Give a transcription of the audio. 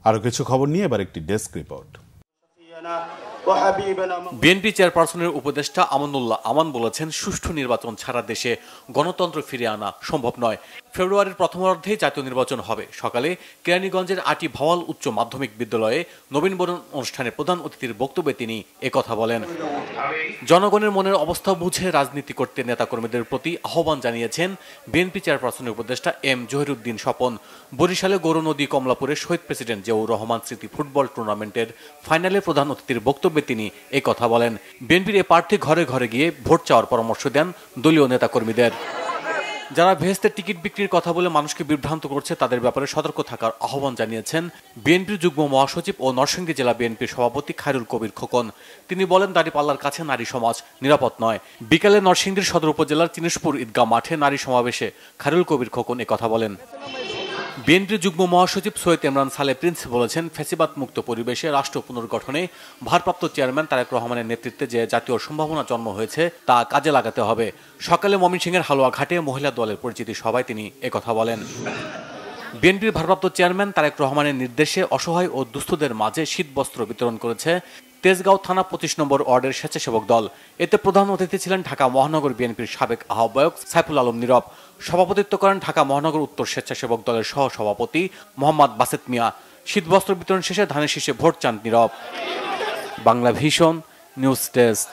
আরও কিছু খবর নিয়ে এবার একটি ডেস্ক রিপোর্ট। বিএনপি চেয়ারপারসনের উপদেষ্টা আমানুল্লাহ আমান বলেছেন, সুষ্ঠু নির্বাচন ছাড়া দেশে গণতন্ত্র ফিরিয়ে আনা সম্ভব নয়। ফেব্রুয়ারির প্রথমার্ধেই জাতীয় নির্বাচন হবে। সকালে কেরানীগঞ্জের আটি ভাওয়াল উচ্চ মাধ্যমিক বিদ্যালয়ে নবীনবরণ অনুষ্ঠানে প্রধান অতিথির বক্তব্যে তিনি একথা বলেন। জনগণের মনের অবস্থা বুঝে রাজনীতি করতে নেতাকর্মীদের প্রতি আহ্বান জানিয়েছেন বিএনপি চেয়ারপারসনের উপদেষ্টা এম জহিরুদ্দিন স্বপন। বরিশালে গৌরনদী কমলাপুরে শহীদ প্রেসিডেন্ট জিয়াউর রহমান স্মৃতি ফুটবল টুর্নামেন্টের ফাইনালে প্রধান অতিথির বক্তব্যে তিনি একথা বলেন। বিএনপির এ প্রার্থী ঘরে ঘরে গিয়ে ভোট চাওয়ার পরামর্শ দেন দলীয় নেতাকর্মীদের। যারা ভেস্তের টিকিট বিক্রির কথা বলে মানুষকে বিভ্রান্ত করছে তাদের ব্যাপারে সতর্ক থাকার আহ্বান জানিয়েছেন বিএনপির যুগ্ম মহাসচিব ও নরসিংদী জেলা বিএনপির সভাপতি খায়রুল কবির খোকন। তিনি বলেন, দাঁড়িপাল্লার কাছে নারী সমাজ নিরাপদ নয়। বিকেলে নরসিংদীর সদর উপজেলার চিনিশপুর ঈদগাহ মাঠে নারী সমাবেশে খায়রুল কবির খোকন একথা বলেন। বিএনপির যুগ্ম মহাসচিব সৈয়দ ইমরান সালে প্রিন্স বলেছেন, ফ্যাসিবাদ মুক্ত পরিবেশে রাষ্ট্র পুনর্গঠনে ভারপ্রাপ্ত চেয়ারম্যান তারেক রহমানের নেতৃত্বে যে জাতীয় সম্ভাবনা জন্ম হয়েছে তা কাজে লাগাতে হবে। সকালে ময়মনসিংহের হালুয়াঘাটে মহিলা দলের পরিচিতি সভায় তিনি একথা বলেন। বিএনপির ভারপ্রাপ্ত চেয়ারম্যান তারেক রহমানের নির্দেশে অসহায় ও দুস্থদের মাঝে শীতবস্ত্র বিতরণ করেছে তেজগাঁও থানা 25 নম্বর ওয়ার্ডের স্বেচ্ছাসেবক দল। এতে প্রধান অতিথি ছিলেন ঢাকা মহানগর বিএনপির সাবেক আহ্বায়ক সাইফুল আলম নীরব। সভাপতিত্ব করেন ঢাকা মহানগর উত্তর স্বেচ্ছাসেবক দলের সহ সভাপতি মোহাম্মদ বাসেত মিয়া। শীতবস্ত্র বিতরণ শেষে ধানের শীষে ভোট চান Nirob. Bangla vision news desk.